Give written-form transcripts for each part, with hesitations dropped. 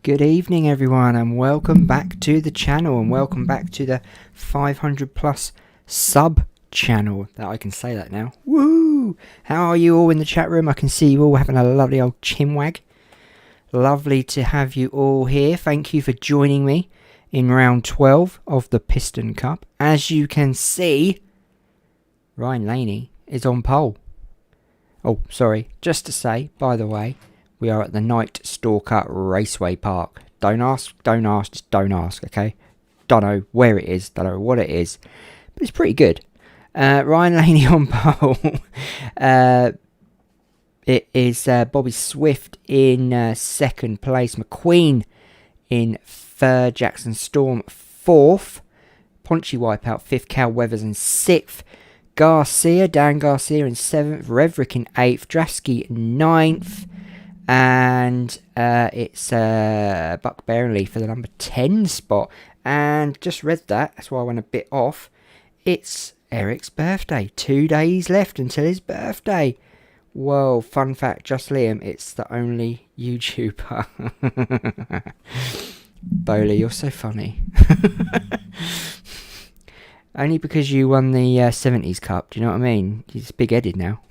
Good evening everyone, and welcome back to the channel, and welcome back to the 500 plus sub channel. That I can say that now. Woo! How are you all in the chat room? I can see you all having a lovely old chinwag. Lovely to have you all here. Thank you for joining me in round 12 of the Piston Cup. As you can see, Ryan Laney is on pole. Oh, sorry, just to say, by the way, we are at the NightStalker Raceway Park. Don't ask, just don't ask, okay? Don't know where it is, don't know what it is, but it's pretty good. Ryan Laney on pole. It is Bobby Swift in second place, McQueen in third, Jackson Storm fourth, Ponchy Wipeout fifth, Cal Weathers in sixth, Dan Garcia in seventh, Revrick in eighth, Drasky ninth, and it's Buck Berenley for the number 10 spot. And just read that, that's why I went a bit off. It's Eric's birthday. 2 days left until his birthday. Whoa, fun fact, just Liam, it's the only YouTuber. Bowley, you're so funny. Only because you won the 70s Cup, do you know what I mean? He's big-headed now.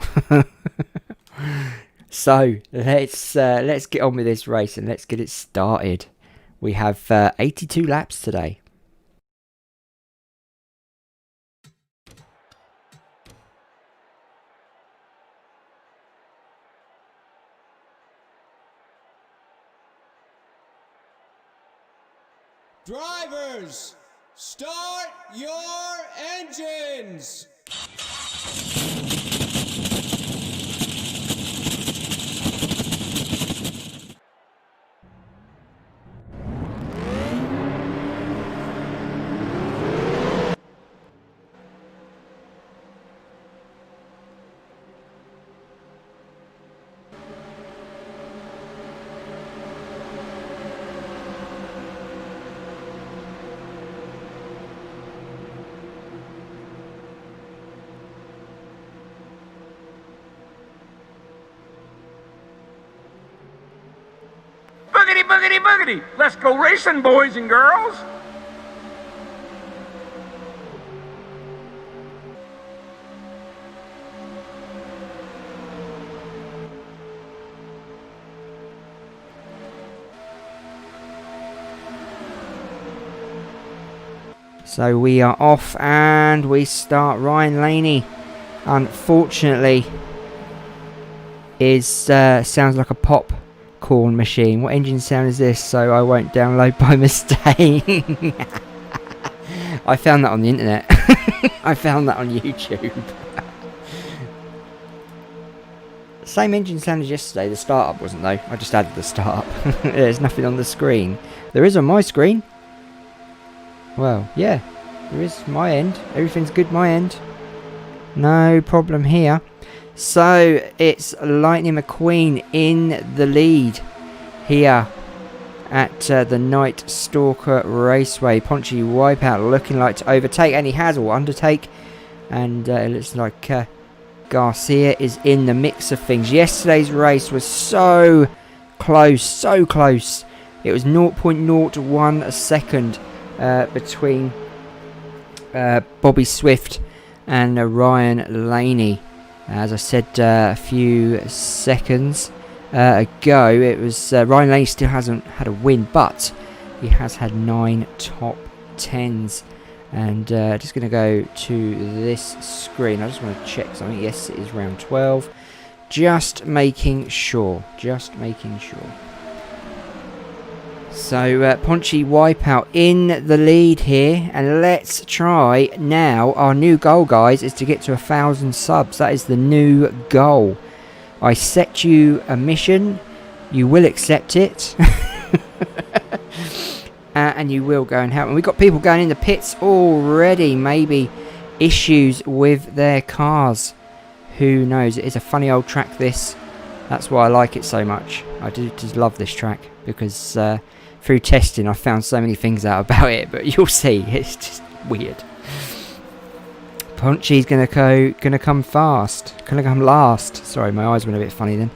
So, let's get on with this race and let's get it started. We have 82 laps today. Drivers, start your engines! Boogity, boogity, boogity! Let's go racing, boys and girls! So we are off and we start. Ryan Laney, unfortunately, is sounds like a popcorn machine. What engine sound is this? So I won't download by mistake. I found that on the internet. I found that on YouTube. Same engine sound as yesterday. The startup wasn't though. I just added the startup. There's nothing on the screen. There is on my screen. Well, yeah, there is my end. Everything's good my end. No problem here. So, it's Lightning McQueen in the lead here at the NightStalker Raceway. Ponchy Wipeout looking like to overtake, and he has, or undertake. And it looks like Garcia is in the mix of things. Yesterday's race was so close, so close. It was 0.01 second between Bobby Swift and Ryan Laney. As I said a few seconds ago, it was Ryan Laney still hasn't had a win, but he has had 9 top 10s. And just going to go to this screen. I just want to check something. Yes, it is round 12. Just making sure. So, Ponchy Wipeout in the lead here, and let's try now. Our new goal, guys, is to get to 1,000 subs. That is the new goal. I set you a mission. You will accept it. And you will go and help. And we've got people going in the pits already. Maybe issues with their cars. Who knows? It is a funny old track, this. That's why I like it so much. I do just love this track because through testing I found so many things out about it, but you'll see, it's just weird. Ponchy's gonna come last. Sorry, my eyes went a bit funny then.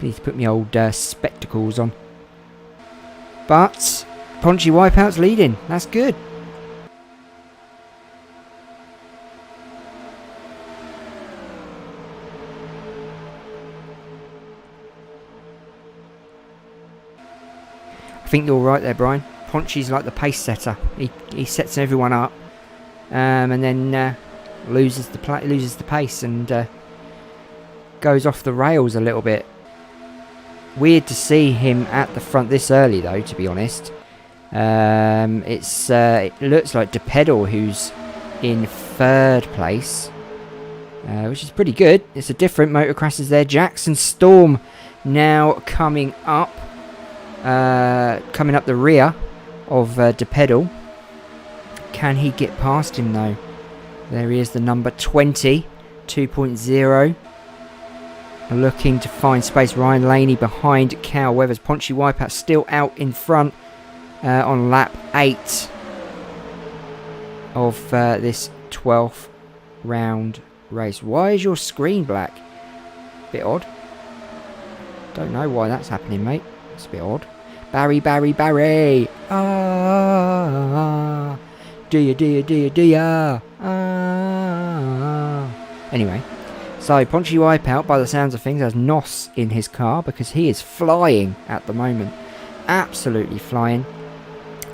Need to put my old spectacles on. But Ponchy Wipeout's leading. That's good. I think you're right there, Brian. Ponchy's like the pace setter. He sets everyone up, and then loses the pace and goes off the rails a little bit. Weird to see him at the front this early, though. To be honest, it looks like Depedal who's in 3rd place, which is pretty good. It's a different motocrosses there. Jackson Storm now coming up the rear of Depedal. Can he get past him though? There he is, the number 20, 2.0. Looking to find space. Ryan Laney behind Cal Weathers. Ponchy Wipeout still out in front on lap 8 of this 12th round race. Why is your screen black? Bit odd. Don't know why that's happening, mate. It's a bit odd. Barry. Ah. Do ya. Ah. Anyway. So, Ponchy Wipeout, by the sounds of things, has Nos in his car because he is flying at the moment. Absolutely flying.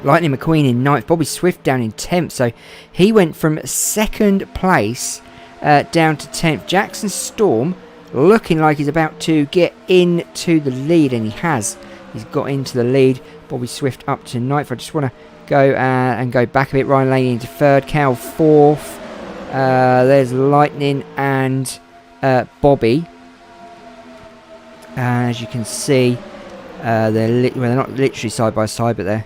Lightning McQueen in 9th. Bobby Swift down in 10th. So, he went from 2nd place down to 10th. Jackson Storm looking like he's about to get into the lead, and he has. He's got into the lead. Bobby Swift up to 9th. I just want to go and go back a bit. Ryan Laney into 3rd. Cal 4th. There's Lightning and Bobby. As you can see, they're not literally side by side, but they're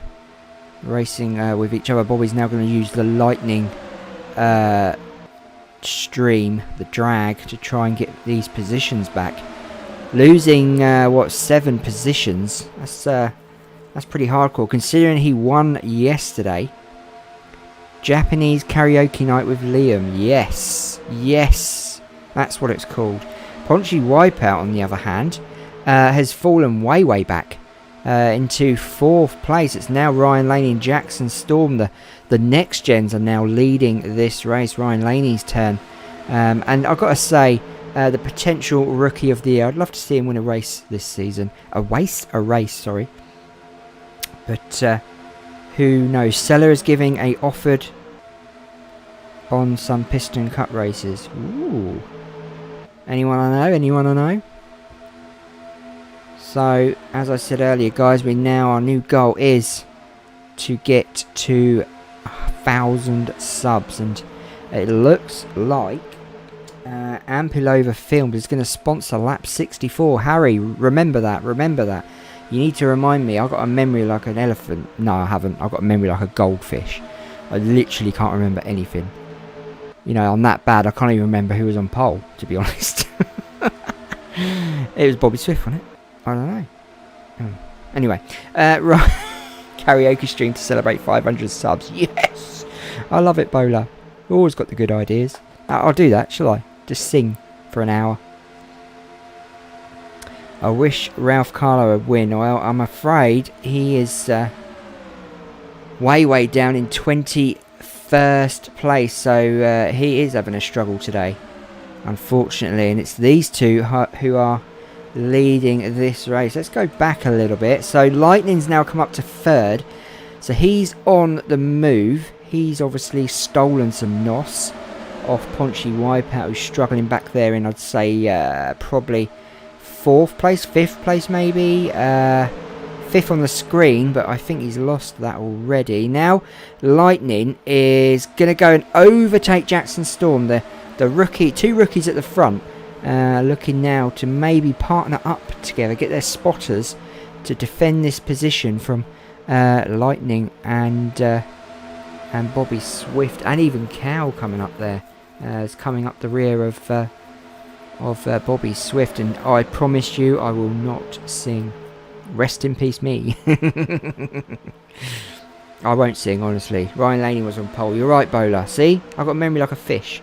racing with each other. Bobby's now going to use the Lightning stream, the drag, to try and get these positions back. Losing 7 positions. That's pretty hardcore considering he won yesterday. Japanese karaoke night with Liam. Yes, that's what it's called. Ponchy Wipeout, on the other hand, has fallen way back into 4th place. It's now Ryan Laney and Jackson Storm. The next gens are now leading this race. Ryan Laney's turn. And I've got to say, the potential rookie of the year. I'd love to see him win a race this season. A race, sorry. But who knows? Seller is giving a offered on some Piston Cup races. Ooh. Anyone I know? So, as I said earlier, guys, our new goal is to get to 1,000 subs, and it looks like Ampilova Films is going to sponsor lap 64. Harry, remember that. You need to remind me. I've got a memory like an elephant. No, I haven't. I've got a memory like a goldfish. I literally can't remember anything. You know, I'm that bad, I can't even remember who was on pole, to be honest. It was Bobby Swift, wasn't it? I don't know. Anyway, right. Karaoke stream to celebrate 500 subs. Yes! I love it, Bowler. Always got the good ideas. I'll do that, shall I? Just sing for an hour. I wish Ralph Carlo would win. Well, I'm afraid he is way down in 21st place. So he is having a struggle today, unfortunately. And it's these two who are leading this race. Let's go back a little bit. So Lightning's now come up to 3rd. So he's on the move. He's obviously stolen some NOS off Ponchy Wipeout, who's struggling back there in, I'd say, probably 4th place, 5th place maybe. 5th on the screen, but I think he's lost that already. Now, Lightning is going to go and overtake Jackson Storm, the rookie, 2 rookies at the front, looking now to maybe partner up together, get their spotters to defend this position from Lightning and Bobby Swift, and even Cal coming up there. Is coming up the rear of Bobby Swift, and I promise you I will not sing Rest in Peace Me. I won't sing, honestly. Ryan Laney was on pole. You're right, Bowler. See? I've got memory like a fish.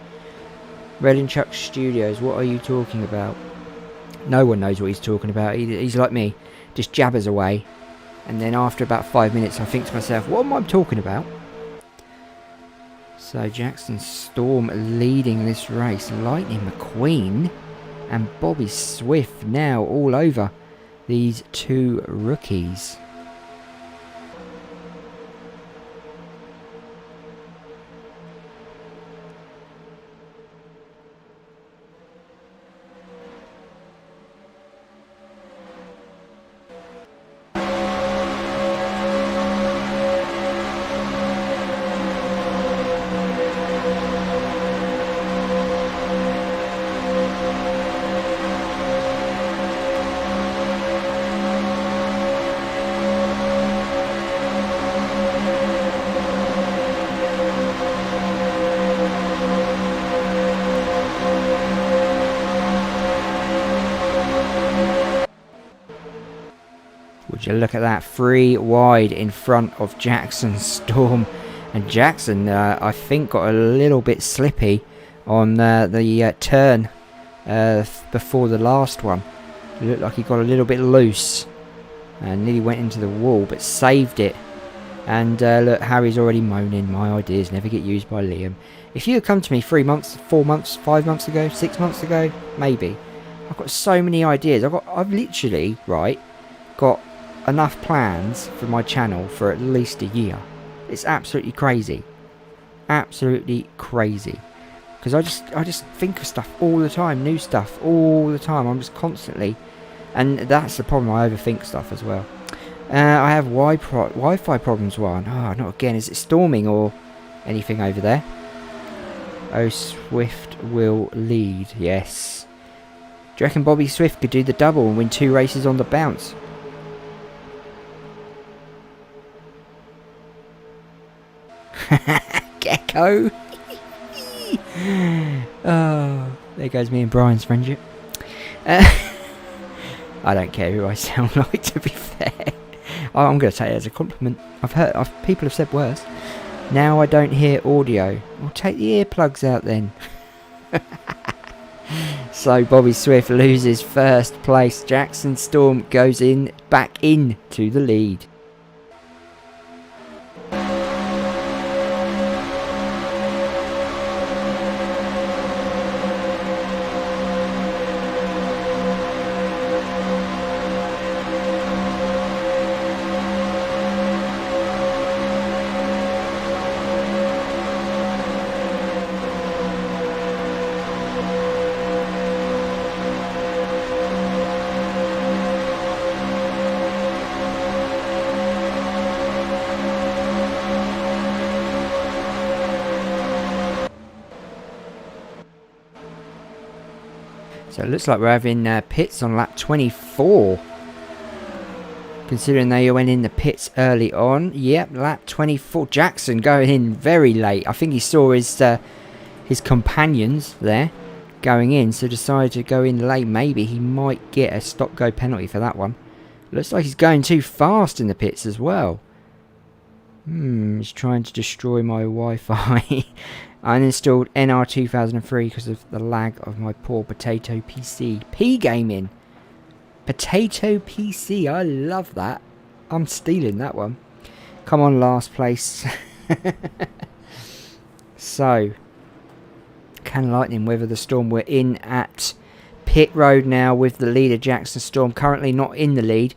Red and Chuck Studios, what are you talking about? No one knows what he's talking about. He's like me. Just jabbers away. And then after about 5 minutes, I think to myself, what am I talking about? So Jackson Storm leading this race. Lightning McQueen and Bobby Swift now all over these two rookies. Would you look at that, 3 wide in front of Jackson Storm. And Jackson, I think, got a little bit slippy on the turn before the last one. It looked like he got a little bit loose and nearly went into the wall, but saved it. And look, Harry's already moaning, my ideas never get used by Liam. If you had come to me 3 months, 4 months, 5 months ago, 6 months ago, maybe. I've got so many ideas. I've literally, right, got enough plans for my channel for at least a year. It's absolutely crazy. Absolutely crazy. Because I just think of stuff all the time, new stuff all the time. I'm just constantly, and that's the problem. I overthink stuff as well. I have Wi-Fi problems. One. Oh, not again. Is it storming or anything over there? Oh, Swift will lead. Yes. Do you reckon Bobby Swift could do the double and win 2 races on the bounce? Gecko. Oh, there goes me and Brian's friendship. I don't care who I sound like, to be fair. I'm going to take it as a compliment. People have said worse. Now I don't hear audio. Well, take the earplugs out then. So Bobby Swift loses first place. Jackson Storm goes back into the lead. So it looks like we're having pits on lap 24. Considering they went in the pits early on. Yep, lap 24. Jackson going in very late. I think he saw his companions there going in, so decided to go in late. Maybe he might get a stop-go penalty for that one. Looks like he's going too fast in the pits as well. He's trying to destroy my Wi-Fi. I uninstalled NR2003 because of the lag of my poor potato PC. P-gaming. Potato PC. I love that. I'm stealing that one. Come on, last place. So, can Lightning weather the storm? We're in at pit road now with the leader, Jackson Storm. Currently not in the lead.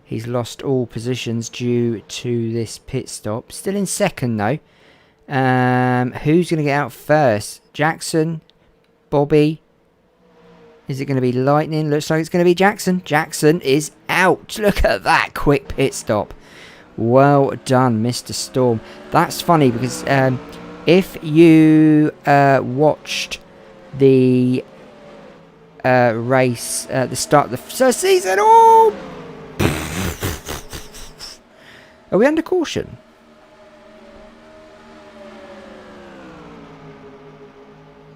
He's lost all positions due to this pit stop. Still in second though. Who's going to get out first? Jackson? Bobby? Is it going to be Lightning? Looks like it's going to be Jackson. Jackson is out. Look at that quick pit stop. Well done, Mr. Storm. That's funny because if you watched the race at the start of the season... Oh! Are we under caution?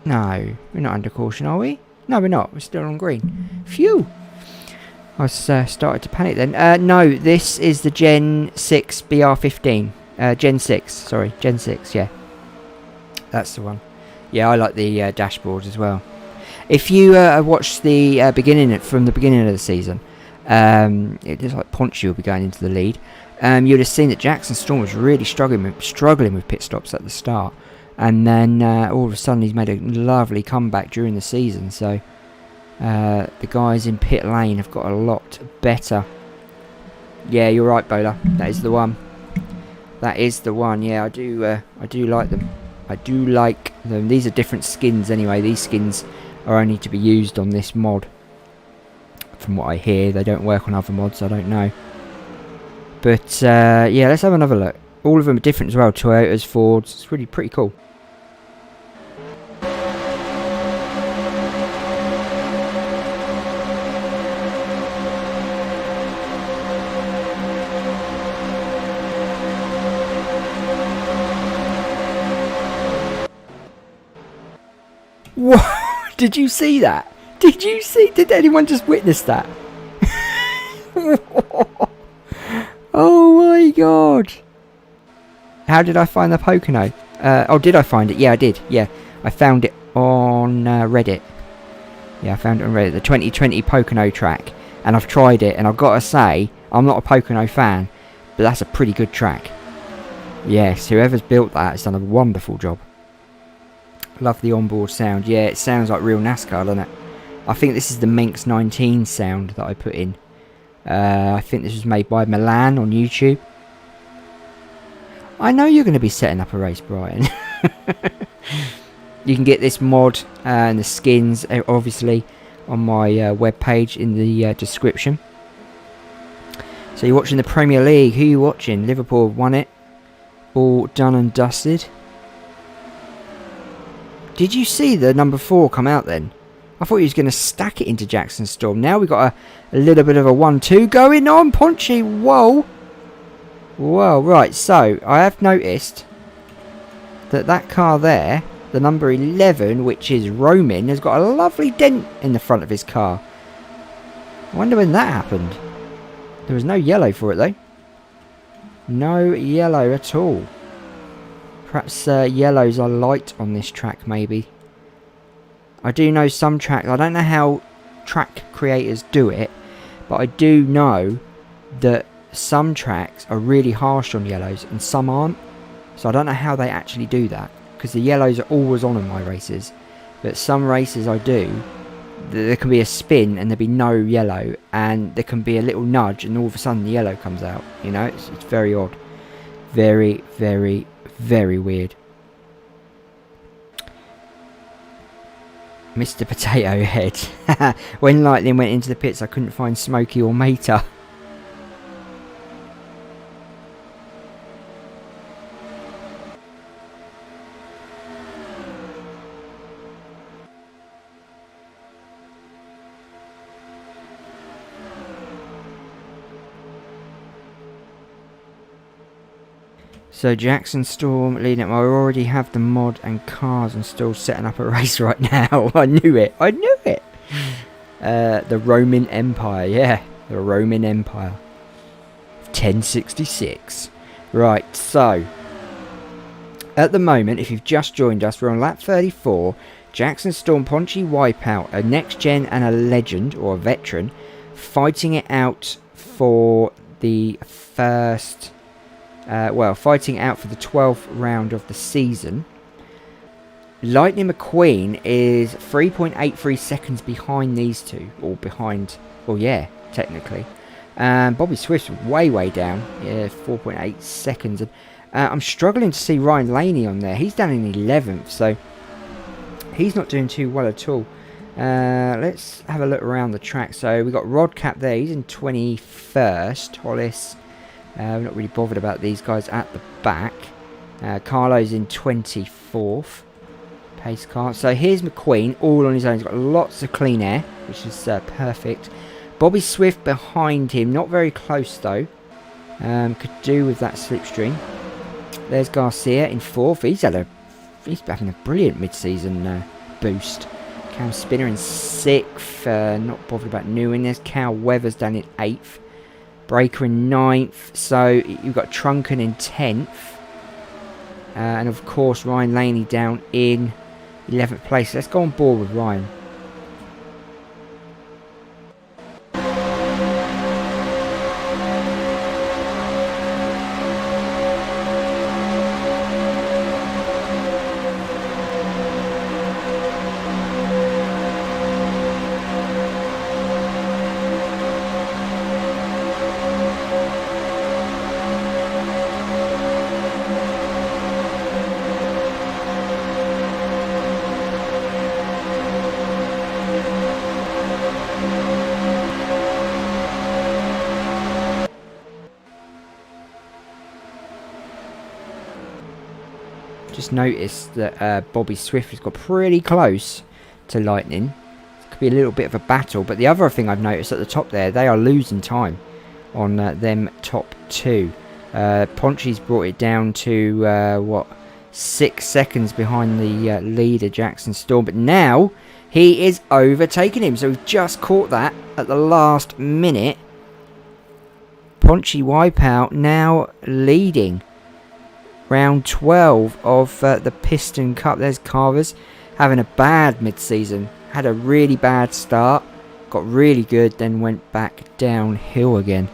No, we're not under caution, are we? No, we're not. We're still on green. Phew! I started to panic then. No, this is the Gen 6 BR15. Gen 6, sorry. Gen 6, yeah. That's the one. Yeah, I like the dashboard as well. If you watched the beginning of the season, It looks like Ponchi will be going into the lead. You'd have seen that Jackson Storm was really struggling with pit stops at the start, and then all of a sudden he's made a lovely comeback during the season. So the guys in pit lane have got a lot better. Yeah, you're right, Bowler. That is the one. That is the one. Yeah, I do like them. I do like them. These are different skins anyway. These skins are only to be used on this mod. From what I hear, they don't work on other mods. I don't know. But yeah, let's have another look. All of them are different as well. Toyotas, Fords. It's really pretty cool. Whoa! Did you see that? Did anyone just witness that? Oh my god! How did I find the Pocono? Oh, did I find it? Yeah, I did. Yeah, I found it on Reddit. Yeah, I found it on Reddit. The 2020 Pocono track. And I've tried it, and I've got to say, I'm not a Pocono fan, but that's a pretty good track. Yes, whoever's built that has done a wonderful job. Love the onboard sound. Yeah, it sounds like real NASCAR, doesn't it? I think this is the Minx 19 sound that I put in. I think this was made by Milan on YouTube. I know you're going to be setting up a race, Brian. You can get this mod and the skins, obviously, on my webpage in the description. So you're watching the Premier League. Who are you watching? Liverpool have won it. All done and dusted. Did you see the number 4 come out then? I thought he was going to stack it into Jackson Storm. Now we've got a little bit of a 1-2 going on. Ponchi, whoa. Whoa, right. So, I have noticed that car there, the number 11, which is Roman, has got a lovely dent in the front of his car. I wonder when that happened. There was no yellow for it, though. No yellow at all. Perhaps yellows are light on this track, maybe. I do know some tracks. I don't know how track creators do it, but I do know that some tracks are really harsh on yellows and some aren't. So I don't know how they actually do that, because the yellows are always on in my races. But some races I do, there can be a spin and there'll be no yellow, and there can be a little nudge and all of a sudden the yellow comes out. You know, it's very odd. Very, very, very weird. Mr. Potato Head. When Lightning went into the pits, I couldn't find Smokey or Mater. So Jackson Storm leading up. I already have the mod and cars installed, setting up a race right now. I knew it. I knew it. The Roman Empire. Yeah, the Roman Empire. 1066. Right, so at the moment, if you've just joined us, we're on lap 34. Jackson Storm, Ponchi Wipeout, a next gen and a legend or a veteran, fighting it out for the first. Fighting out for the 12th round of the season. Lightning McQueen is 3.83 seconds behind these two. Or behind... Well, yeah, technically. Bobby Swift's way down. Yeah, 4.8 seconds. And, I'm struggling to see Ryan Laney on there. He's down in 11th, so... He's not doing too well at all. Let's have a look around the track. So, we've got Rodcap there. He's in 21st. Hollis... we're not really bothered about these guys at the back. Carlo's in 24th. Pace car. So here's McQueen, all on his own. He's got lots of clean air, which is perfect. Bobby Swift behind him. Not very close, though. Could do with that slipstream. There's Garcia in 4th. He's having a brilliant mid-season boost. Cam Spinner in 6th. Not bothered about Newing. There's Cal Weathers down in 8th. Breaker in 9th, so you've got Trunken in 10th, and of course Ryan Laney down in 11th place. Let's go on board with Ryan. Just noticed that Bobby Swift has got pretty close to Lightning. It could be a little bit of a battle. But the other thing I've noticed at the top there, they are losing time on them top two. Ponchi's brought it down to, 6 seconds behind the leader, Jackson Storm. But now he is overtaking him. So we've just caught that at the last minute. Ponchi Wipeout now leading round 12 of the Piston Cup. There's Carvers having a bad mid-season. Had a really bad start. Got really good, then went back downhill again.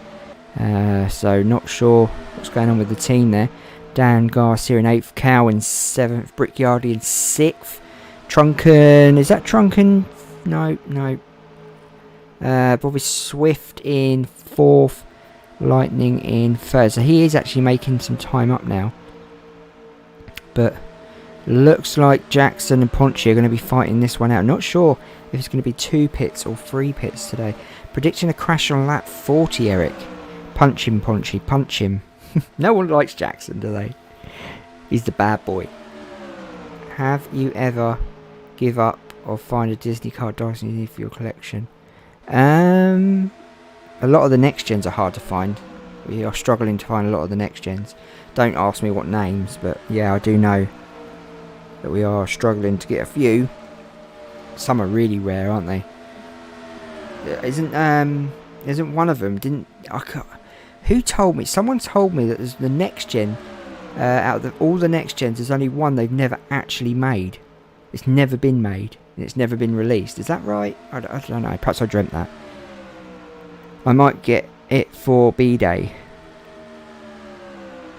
So not sure what's going on with the team there. Dan Garcia in 8th, Cow in 7th, Brickyardi in 6th. Trunken, is that Trunken? No. Bobby Swift in 4th, Lightning in 3rd. So he is actually making some time up now. But looks like Jackson and Ponchi are going to be fighting this one out. Not sure if it's going to be 2 pits or 3 pits today. Predicting a crash on lap 40, Eric. Punch him, Ponchi, punch him. No one likes Jackson, do they? He's the bad boy. Have you ever give up or find a Disney card dice you need for your collection? A lot of the next gens are hard to find. We are struggling to find a lot of the next gens. Don't ask me what names, but yeah, I do know that we are struggling to get a few. Some are really rare, aren't they? Isn't one of them? Who told me? Someone told me that there's the next gen. Out of all the next gens, there's only one they've never actually made. It's never been made. And it's never been released. Is that right? I don't know. Perhaps I dreamt that. I might get it for B-Day.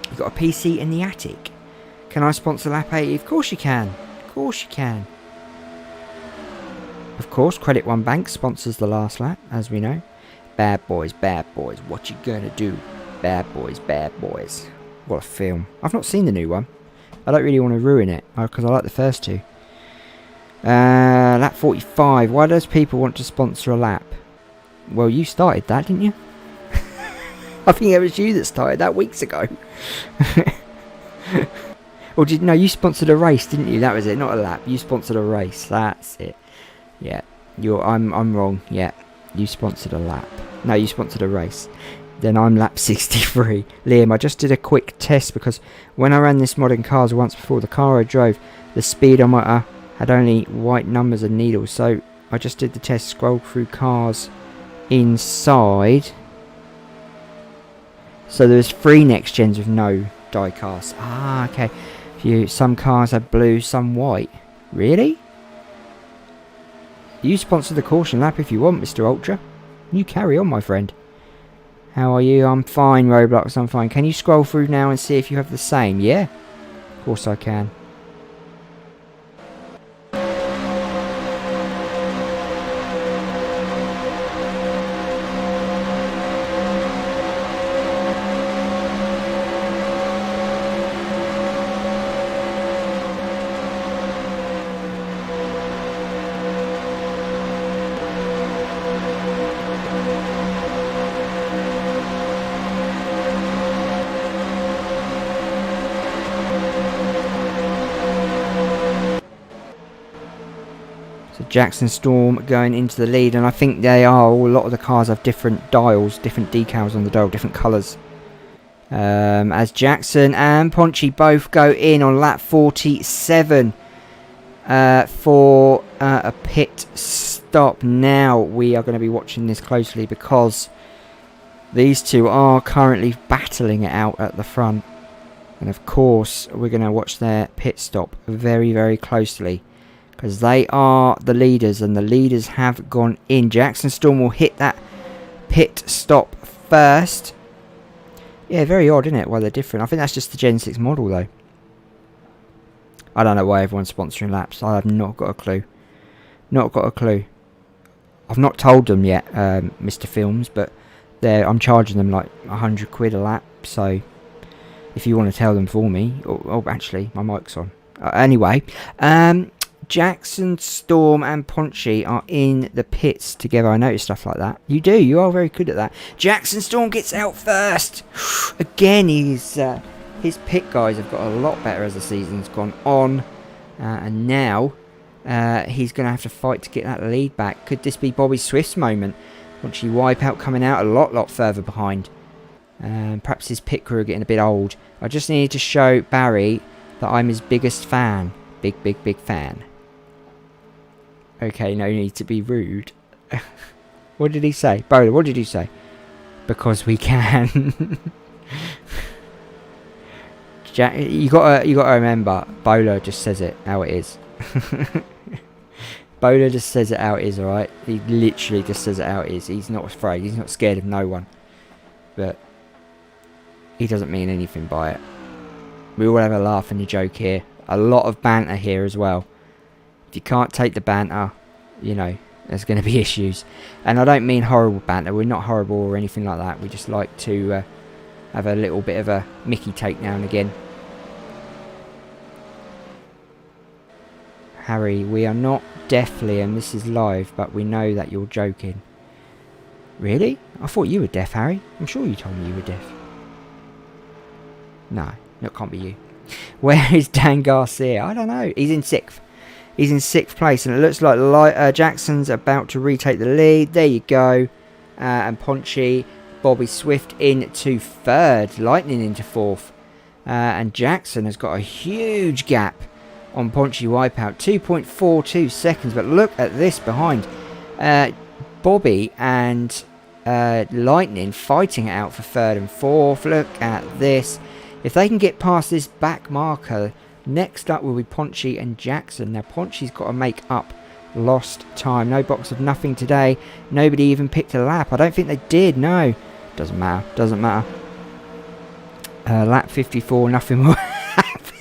You've got a PC in the attic. Can I sponsor Lap 80? Of course you can. Of course you can. Of course, Credit One Bank sponsors the last lap, as we know. Bad boys, what you gonna do? Bad boys. What a film. I've not seen the new one. I don't really want to ruin it, because I like the first two. Lap 45. Why does people want to sponsor a lap? Well, you started that, didn't you? I think it was you that started that weeks ago. Or no, you sponsored a race, didn't you? That was it, not a lap. You sponsored a race. That's it. Yeah. I'm wrong. Yeah. You sponsored a lap. No, you sponsored a race. Then I'm lap 63. Liam, I just did a quick test because when I ran this mod in cars once before, the car I drove, the speedometer had only white numbers and needles. So I just did the test, scrolled through cars inside. So there's 3 next gens with no die cast. Ah, okay. Some cars have blue, some white. Really? You sponsor the caution lap if you want, Mr. Ultra. You carry on, my friend. How are you? I'm fine, Roblox, I'm fine. Can you scroll through now and see if you have the same? Yeah? Of course I can. Jackson Storm going into the lead, and I think they are. A lot of the cars have different dials, different decals on the dial, different colours. As Jackson and Ponchi both go in on lap 47 for a pit stop. Now we are going to be watching this closely because these two are currently battling it out at the front, and of course we're going to watch their pit stop very, very closely. Because they are the leaders, and the leaders have gone in. Jackson Storm will hit that pit stop first. Yeah, very odd, isn't it? Why they're different. I think that's just the Gen 6 model, though. I don't know why everyone's sponsoring laps. I have not got a clue. Not got a clue. I've not told them yet, Mr. Films, but I'm charging them like £100 a lap. So if you want to tell them for me, oh, actually, my mic's on. Anyway, Jackson, Storm and Ponchi are in the pits together. I noticed stuff like that. You do. You are very good at that. Jackson Storm gets out first. Again, he's his pit guys have got a lot better as the season's gone on. And now he's going to have to fight to get that lead back. Could this be Bobby Swift's moment? Punchy Wipeout coming out a lot further behind. Perhaps his pit crew are getting a bit old. I just needed to show Barry that I'm his biggest fan. Big fan. Okay, no need to be rude. What did he say? Bowler, what did you say? Because we can. You gotta remember, Bowler just says it how it is. Bowler just says it how it is, alright? He literally just says it how it is. He's not afraid. He's not scared of no one. But he doesn't mean anything by it. We all have a laugh and a joke here. A lot of banter here as well. If you can't take the banter, you know, there's going to be issues. And I don't mean horrible banter. We're not horrible or anything like that. We just like to have a little bit of a Mickey take now and again. Harry, we are not deaf, Liam. This is live, but we know that you're joking. Really? I thought you were deaf, Harry. I'm sure you told me you were deaf. No, that can't be you. Where is Dan Garcia? I don't know. He's in 6th. He's in 6th place, and it looks like Jackson's about to retake the lead. There you go. And Ponchy, Bobby Swift into 3rd. Lightning into 4th. And Jackson has got a huge gap on Ponchy Wipeout. 2.42 seconds. But look at this behind. Bobby and Lightning fighting it out for 3rd and 4th. Look at this. If they can get past this back marker, next up will be Ponchy and Jackson. Now Ponchy's got to make up lost time. No box of nothing today. Nobody even picked a lap. I don't think they did. No. Doesn't matter. Doesn't matter. Lap 54. Nothing will happen.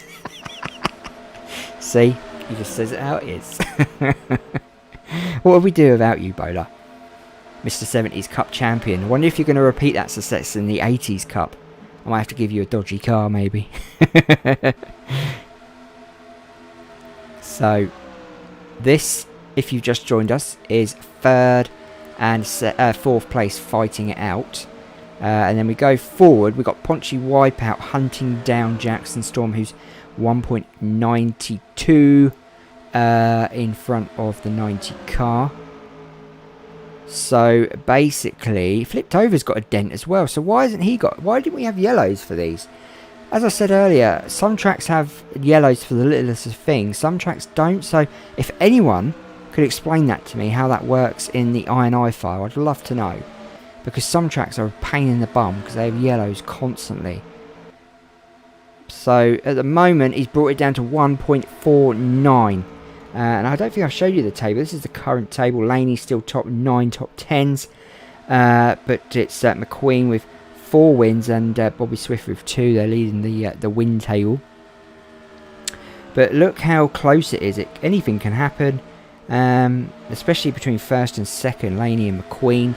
See? He just says it how it is. What would we do without you, Bowler? Mr. 70s Cup champion. I wonder if you're going to repeat that success in the 80s Cup. I might have to give you a dodgy car, maybe. So, this, if you've just joined us, is 3rd and 4th place fighting it out. And then we go forward. We've got Ponchy Wipeout hunting down Jackson Storm, who's 1.92 in front of the 90 car. So basically, Flipped Over's got a dent as well. So why didn't we have yellows for these? As I said earlier, some tracks have yellows for the littlest of things. Some tracks don't. So if anyone could explain that to me, how that works in the INI file, I'd love to know. Because some tracks are a pain in the bum because they have yellows constantly. So at the moment, he's brought it down to 1.49. And I don't think I've showed you the table. This is the current table. Laney's still top 9 top 10s. But it's McQueen with 4 wins and Bobby Swift with 2. They're leading the win table. But look how close it is. Anything can happen. Especially between 1st and 2nd. Laney and McQueen.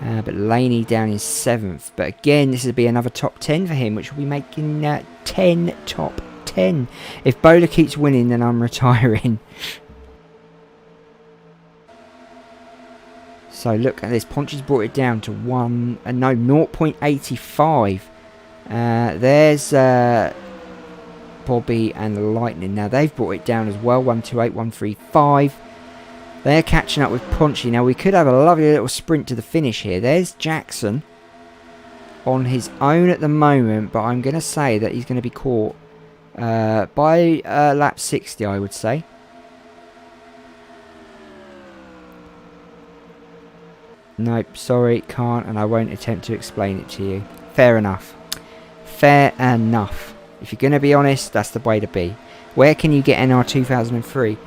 But Laney down in 7th. But again, this will be another top 10 for him, which will be making 10 top 10. If Bowler keeps winning, then I'm retiring. So look at this. Ponchy's brought it down to 0.85. There's Bobby and the Lightning. Now they've brought it down as well. 128, 135. They're catching up with Ponchy. Now we could have a lovely little sprint to the finish here. There's Jackson on his own at the moment, but I'm going to say that he's going to be caught by lap 60, I would say. Nope, sorry, can't, and I won't attempt to explain it to you. Fair enough. Fair enough. If you're going to be honest, that's the way to be. Where can you get NR2003?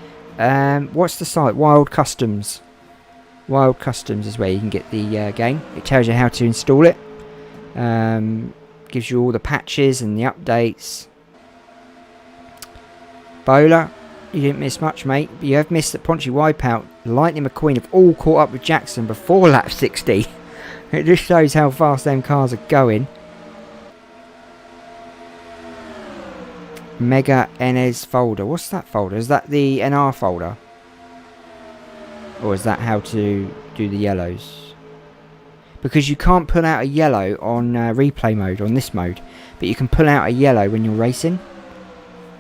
What's the site? Wild Customs. Wild Customs is where you can get the game. It tells you how to install it. Gives you all the patches and the updates. Bowler, you didn't miss much, mate. But you have missed that Ponchy Wipeout, Lightning McQueen have all caught up with Jackson before lap 60. It just shows how fast them cars are going. Mega NS folder. What's that folder? Is that the NR folder? Or is that how to do the yellows? Because you can't pull out a yellow on replay mode, on this mode. But you can pull out a yellow when you're racing.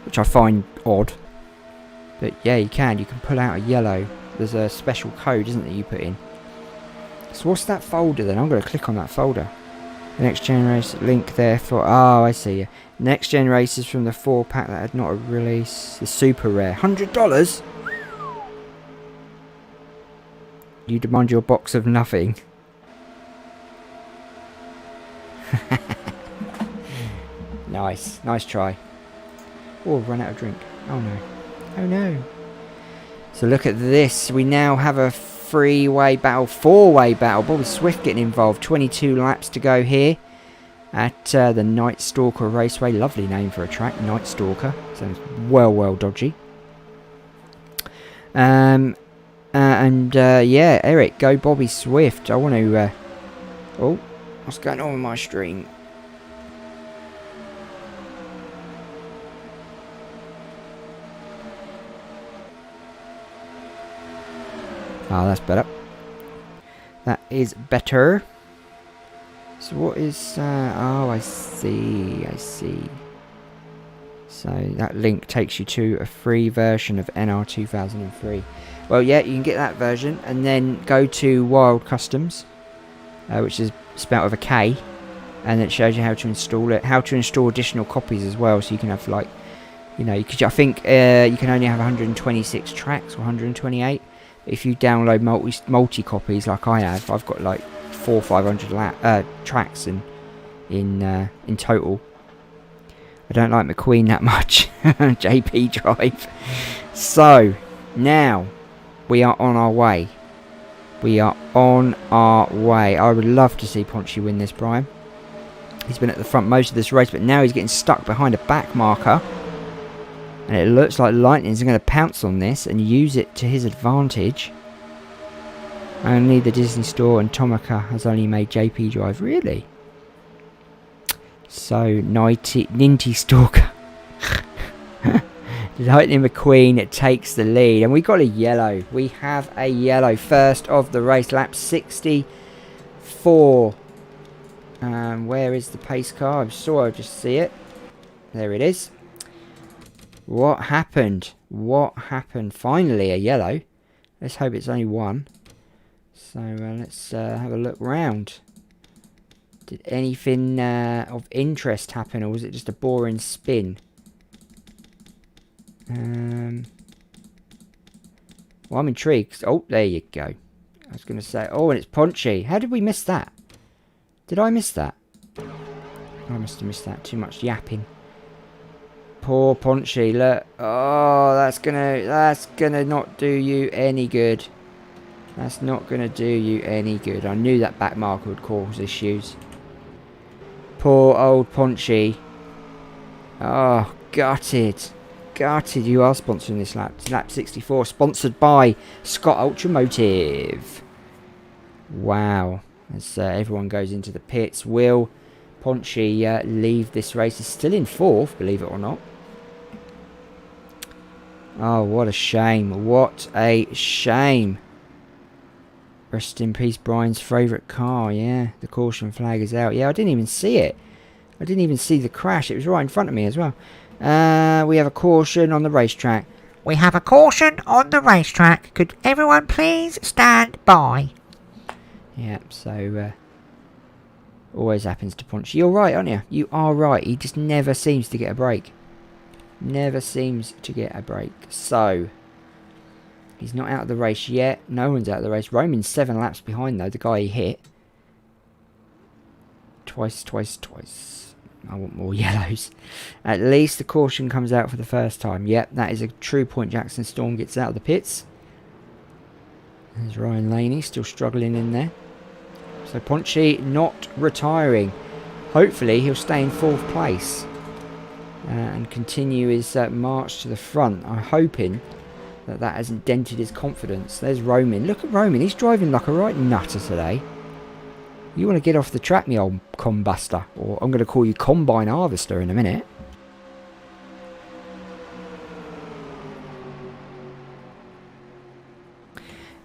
Which I find odd. But yeah, you can. You can pull out a yellow. There's a special code, isn't it, you put in. So what's that folder then? I'm going to click on that folder. The Next Gen Race link there for... Oh, I see. Next Gen Races from the 4-pack that had not a release. The super rare. $100? You demand your box of nothing. Nice. Nice try. Oh, run out of drink. Oh no. Oh no. So look at this. We now have a three-way battle, four-way battle. Bobby Swift getting involved. 22 laps to go here at the NightStalker Raceway. Lovely name for a track, NightStalker. Sounds well dodgy. Yeah, Eric, go Bobby Swift. I want to... oh, what's going on with my stream? Oh, that's better. That is better. So what is... oh, I see. I see. So that link takes you to a free version of NR2003. Well, yeah, you can get that version. And then go to Wild Customs. Which is spelled with a K. And it shows you how to install it. How to install additional copies as well. So you can have, like... You know, I think you can only have 126 tracks or 128. If you download multi copies like I have, I've got like 400 or 500 tracks in total. I don't like McQueen that much. JP Drive. So now we are on our way. We are on our way. I would love to see Ponchy win this, Brian. He's been at the front most of this race, but now he's getting stuck behind a back marker. And it looks like Lightning's going to pounce on this and use it to his advantage. Only the Disney Store and Tomica has only made JP Drive. Really? So, Ninty Stalker. Lightning McQueen takes the lead. And we got a yellow. We have a yellow. First of the race. Lap 64. Where is the pace car? I'm sure I'll just see it. There it is. What happened? What happened? Finally a yellow. Let's hope it's only one. So let's have a look round. Did anything of interest happen, or was it just a boring spin? Well, I'm intrigued. Oh, there you go. I was going to say, oh, and it's Ponchy. How did we miss that? Did I miss that? I must have missed that. Too much yapping. Poor Ponchy, look. Oh, that's gonna not do you any good. That's not gonna do you any good. I knew that back marker would cause issues. Poor old Ponchy. Oh, gutted. Gutted. You are sponsoring this lap. It's lap 64, sponsored by Scott Ultramotive. Wow. As everyone goes into the pits, will Ponchy leave this race? Is still in 4th, believe it or not. Oh, what a shame. What a shame. Rest in peace, Brian's favourite car. Yeah, the caution flag is out. Yeah, I didn't even see it. I didn't even see the crash. It was right in front of me as well. We have a caution on the racetrack. We have a caution on the racetrack. Could everyone please stand by? Yeah, so... always happens to Ponchy. You're right, aren't you? You are right. He just never seems to get a break. Never seems to get a break. So, he's not out of the race yet. No one's out of the race. Roman's 7 laps behind, though. The guy he hit. Twice. I want more yellows. At least the caution comes out for the first time. Yep, that is a true point. Jackson Storm gets out of the pits. There's Ryan Laney still struggling in there. So Ponchy not retiring. Hopefully he'll stay in 4th place and continue his march to the front. I'm hoping that hasn't dented his confidence. There's Roman. Look at Roman. He's driving like a right nutter today. You want to get off the track, me old combuster. Or I'm going to call you combine harvester in a minute.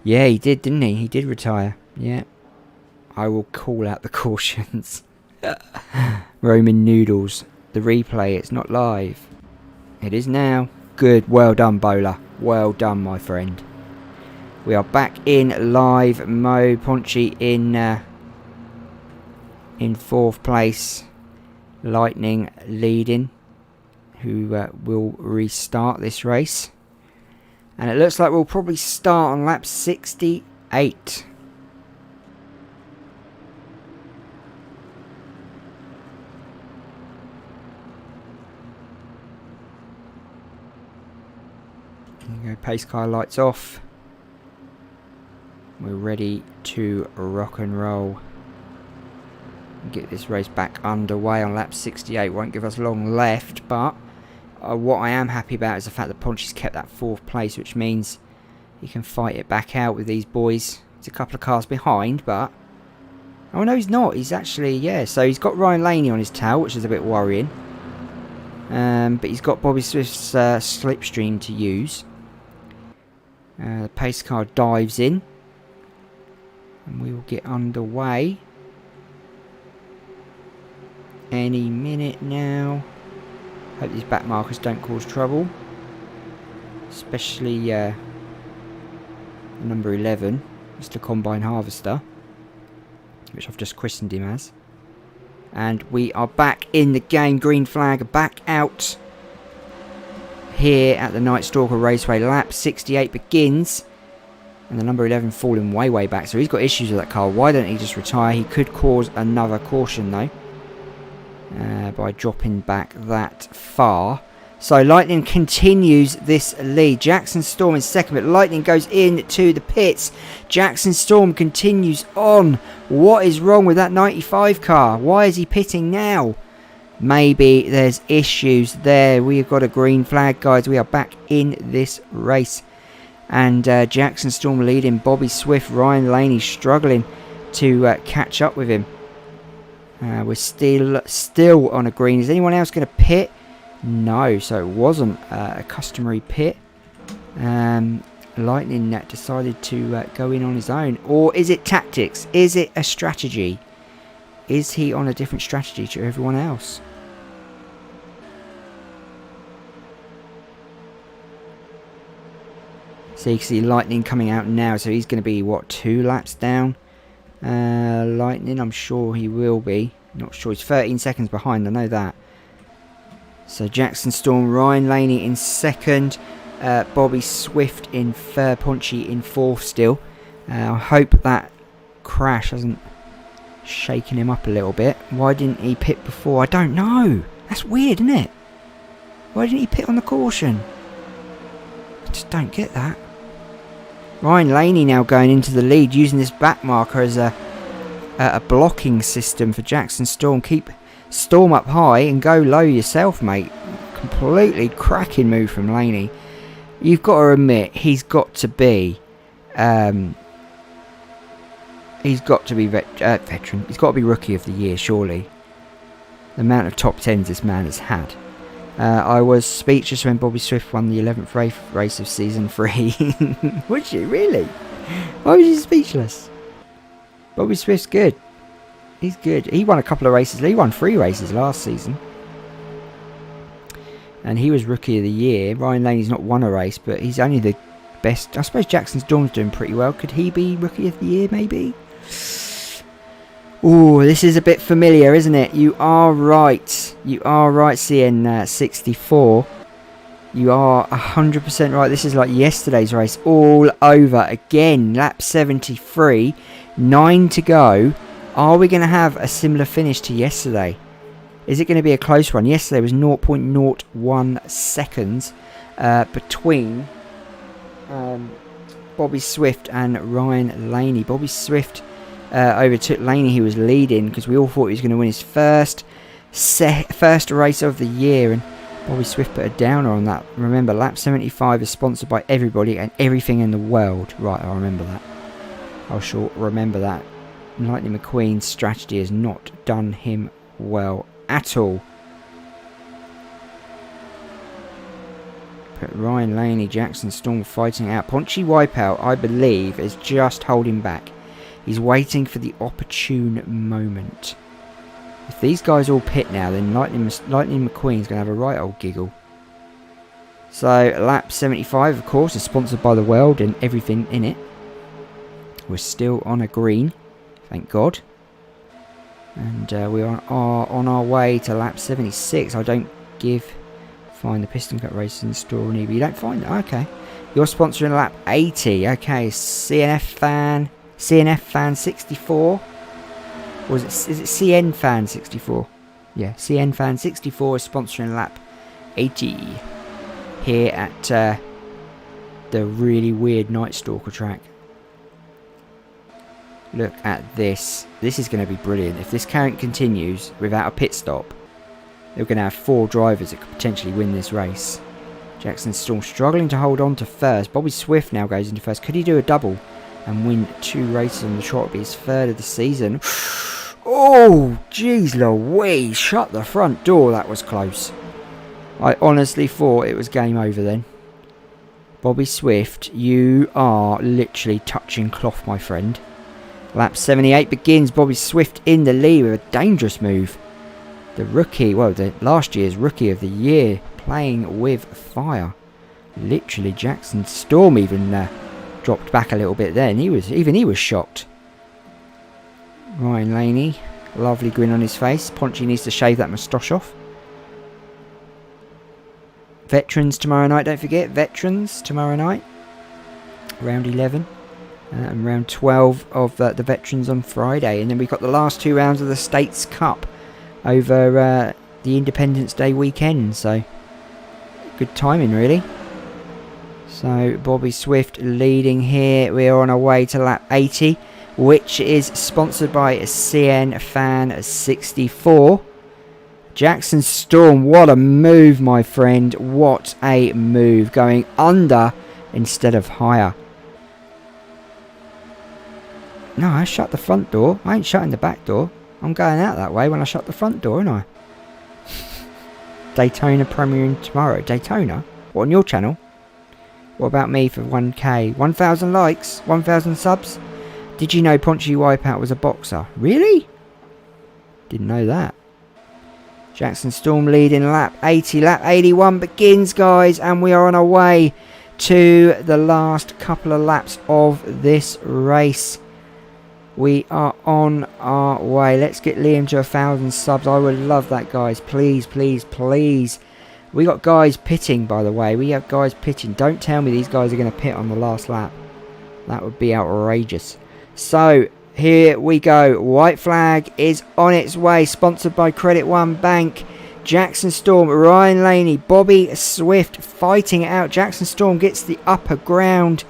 Yeah, he did, didn't he? He did retire. Yeah. I will call out the cautions. Roman noodles. The replay, it's not live. It is now. Good, well done, Bowler. Well done, my friend. We are back in live mode. Ponchi in fourth place. Lightning leading, who will restart this race. And it looks like we'll probably start on lap 68. There you go, pace car lights off. We're ready to rock and roll. Get this race back underway on lap 68. Won't give us long left, but what I am happy about is the fact that Ponchi's kept that fourth place, which means he can fight it back out with these boys. He's a couple of cars behind, but oh no, he's not. He's actually, yeah, so he's got Ryan Laney on his tail, which is a bit worrying. But he's got Bobby Swift's slipstream to use. The pace car dives in, and we will get underway any minute now. Hope these back markers don't cause trouble, especially number 11, Mr. Combine Harvester, which I've just christened him as. And we are back in the game. Green flag back out here at the NightStalker Raceway. Lap 68 begins, and the number 11 falling way back, so he's got issues with that car. Why don't he just retire? He could cause another caution though, by dropping back that far. So Lightning continues this lead. Jackson Storm in second, but Lightning goes into the pits. Jackson Storm continues on. What is wrong with that 95 car? Why is he pitting now? Maybe there's issues there. We have got a green flag, guys. We are back in this race. And Jackson Storm leading. Bobby Swift, Ryan Laney struggling to catch up with him. We're still on a green. Is anyone else going to pit? No, so it wasn't a customary pit. Lightning decided to go in on his own. Or is it tactics? Is it a strategy? Is he on a different strategy to everyone else? So you can see Lightning coming out now. So he's going to be, what, 2 laps down? Lightning, I'm sure he will be. Not sure. He's 13 seconds behind, I know that. So Jackson Storm, Ryan Laney in second. Bobby Swift in third. Ponchi in fourth still. I hope that crash hasn't shaken him up a little bit. Why didn't he pit before? I don't know. That's weird, isn't it? Why didn't he pit on the caution? I just don't get that. Ryan Laney now going into the lead, using this back marker as a blocking system for Jackson Storm. Keep Storm up high and go low yourself, mate. Completely cracking move from Laney. You've got to admit, he's got to be veteran. He's got to be Rookie of the Year, surely. The amount of top 10s this man has had. I was speechless when Bobby Swift won the 11th race of Season 3. Was you? Really? Why was you speechless? Bobby Swift's good. He's good. He won a couple of races. He won 3 races last season. And he was Rookie of the Year. Ryan Laney's not won a race, but he's only the best. I suppose Jackson Storm's doing pretty well. Could he be Rookie of the Year, maybe? Ooh, this is a bit familiar, isn't it? You are right. You are right, CN64. You are 100% right. This is like yesterday's race all over again. Lap 73. 9 to go. Are we going to have a similar finish to yesterday? Is it going to be a close one? Yesterday was 0.01 seconds between Bobby Swift and Ryan Laney. Bobby Swift overtook Laney, who was leading, because we all thought he was going to win his first race of the year, and Bobby Swift put a downer on that. Remember, lap 75 is sponsored by everybody and everything in the world. Right, I remember that. I'll sure remember that. Lightning McQueen's strategy has not done him well at all. But Ryan Laney, Jackson Storm fighting out. Ponchi Wipeout, I believe, is just holding back. He's waiting for the opportune moment. If these guys all pit now, then Lightning McQueen's going to have a right old giggle. So, lap 75, of course, is sponsored by the world and everything in it. We're still on a green, thank God. And we are on our way to lap 76. I don't find the Piston Cup races in the store near, but you don't find it. Okay. You're sponsoring lap 80. Okay, CNF fan 64. Or is it CN fan 64? Yeah, CN fan 64 is sponsoring lap 80 here at the really weird NightStalker track. Look at this. This is going to be brilliant. If this current continues without a pit stop, they're going to have 4 drivers that could potentially win this race. Jackson Storm struggling to hold on to first. Bobby Swift now goes into first. Could he do a double and win 2 races on the trot? It'll be his 3rd of the season. Oh, jeez Louise. Shut the front door. That was close. I honestly thought it was game over then. Bobby Swift, you are literally touching cloth, my friend. Lap 78 begins. Bobby Swift in the lead with a dangerous move. The rookie, well, the last year's rookie of the year, playing with fire. Literally, Jackson Storm even dropped back a little bit then. He was shocked. Ryan Laney, lovely grin on his face. Ponchy needs to shave that moustache off. Veterans tomorrow night, don't forget. Veterans tomorrow night. Round 11. And round 12 of the Veterans on Friday. And then we've got the last 2 rounds of the States Cup over the Independence Day weekend. So, good timing, really. So, Bobby Swift leading here. We are on our way to lap 80, which is sponsored by CN Fan 64. Jackson Storm, what a move, my friend. What a move. Going under instead of higher. No, I shut the front door. I ain't shutting the back door. I'm going out that way when I shut the front door, aren't I? Daytona premiering tomorrow. Daytona? What, on your channel? What about me for 1k? 1,000 likes? 1,000 subs? Did you know Ponchy Wipeout was a boxer? Really? Didn't know that. Jackson Storm leading lap 80. Lap 81 begins, guys. And we are on our way to the last couple of laps of this race. We are on our way. Let's get Liam to 1,000 subs. I would love that, guys. Please, please, please. We got guys pitting, by the way. We have guys pitting. Don't tell me these guys are going to pit on the last lap. That would be outrageous. So, here we go. White flag is on its way. Sponsored by Credit One Bank. Jackson Storm, Ryan Laney, Bobby Swift fighting it out. Jackson Storm gets the upper ground.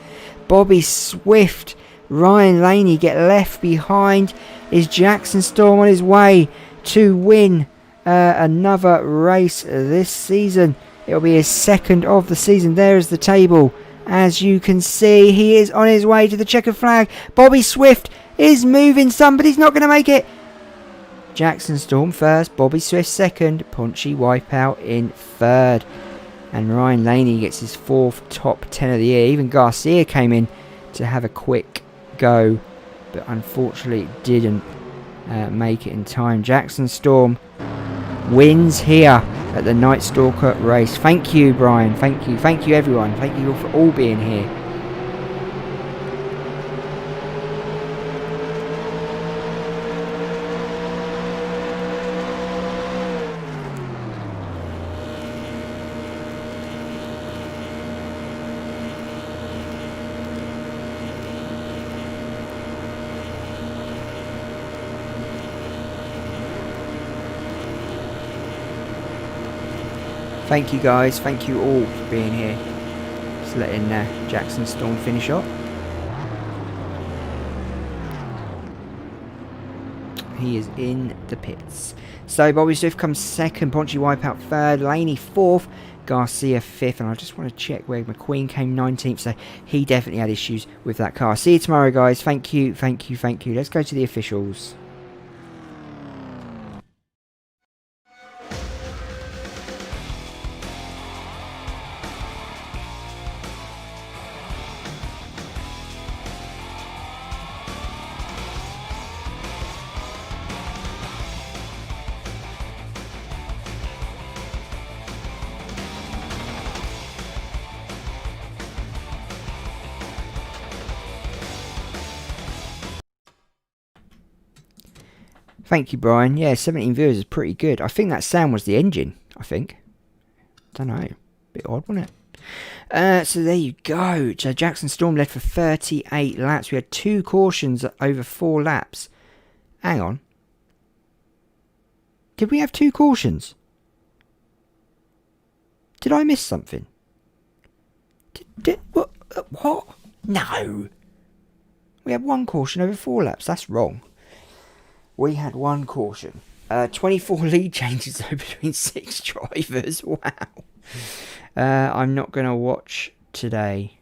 Bobby Swift, Ryan Laney get left behind. Is Jackson Storm on his way to win another race this season? It'll be his 2nd of the season. There is the table. As you can see, he is on his way to the checkered flag. Bobby Swift is moving. Somebody's not going to make it. Jackson Storm first. Bobby Swift 2nd. Ponchy Wipeout in 3rd. And Ryan Laney gets his 4th top 10 of the year. Even Garcia came in to have a quick go, but unfortunately didn't make it in time. Jackson Storm wins here at the NightStalker race. Thank you, Brian. Thank you everyone. Thank you all for all being here. Thank you guys, thank you all for being here. Just letting Jackson Storm finish up. He is in the pits. So Bobby Swift comes 2nd, Ponchy Wipeout 3rd, Laney 4th, Garcia 5th, and I just want to check where McQueen came 19th, so he definitely had issues with that car. See you tomorrow, guys. Thank you. Let's go to the officials. Thank you, Brian. Yeah, 17 viewers is pretty good. I think that sound was the engine, I think. Don't know. Bit odd, wasn't it? So there you go. So Jackson Storm led for 38 laps. We had 2 cautions over 4 laps. Hang on. Did we have 2 cautions? Did I miss something? What? No. We had 1 caution over 4 laps. That's wrong. We had 1 caution. 24 lead changes though between 6 drivers. Wow. I'm not going to watch today.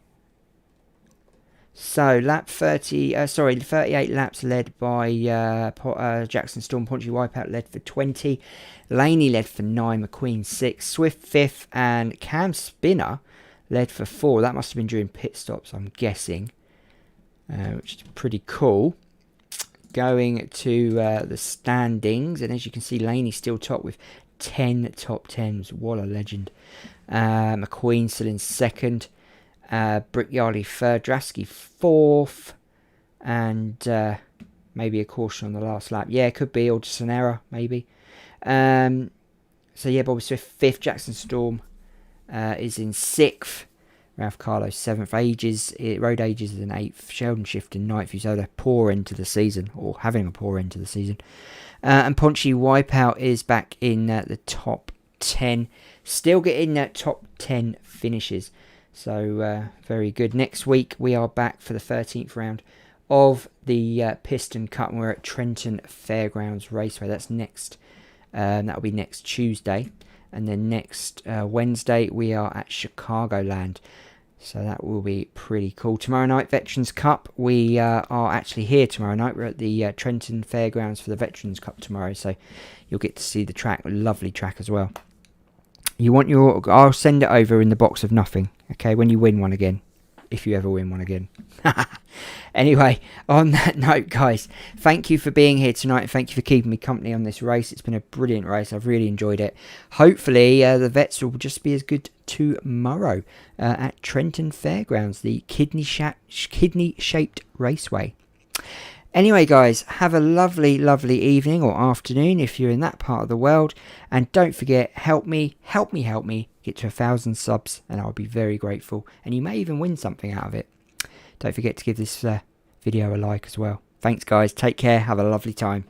So, 38 laps led by Jackson Storm. Paunchy Wipeout led for 20. Laney led for 9. McQueen 6. Swift 5th. And Cam Spinner led for 4. That must have been during pit stops, I'm guessing. Which is pretty cool. Going to the standings. And as you can see, Laney's still top with 10 top 10s. What a legend. McQueen still in 2nd. Brickyardi 3rd, Drasky 4th, and maybe a caution on the last lap. Yeah, it could be, or just an error, maybe. So yeah, Bobby Swift 5th, Jackson Storm is in 6th, Ralph Carlos 7th, Road Ages is in 8th, Sheldon Shift in 9th, who's had a poor end to the season, or having a poor end to the season. And Paunchy Wipeout is back in the top 10, still getting top 10 finishes. So, very good. Next week, we are back for the 13th round of the Piston Cup. And we're at Trenton Fairgrounds Raceway. That's next. That'll be next Tuesday. And then next Wednesday, we are at Chicagoland. So that will be pretty cool. Tomorrow night, Veterans Cup. We are actually here tomorrow night. We're at the Trenton Fairgrounds for the Veterans Cup tomorrow. So you'll get to see the track. A lovely track as well. You want your... I'll send it over in the box of nothing. Okay, when you win one again. If you ever win one again. Anyway, on that note, guys, thank you for being here tonight. And thank you for keeping me company on this race. It's been a brilliant race. I've really enjoyed it. Hopefully, the vets will just be as good tomorrow at Trenton Fairgrounds, the kidney-shaped raceway. Anyway, guys, have a lovely, lovely evening or afternoon if you're in that part of the world. And don't forget, help me get to 1,000 subs, and I'll be very grateful. And you may even win something out of it. Don't forget to give this video a like as well. Thanks, guys. Take care. Have a lovely time.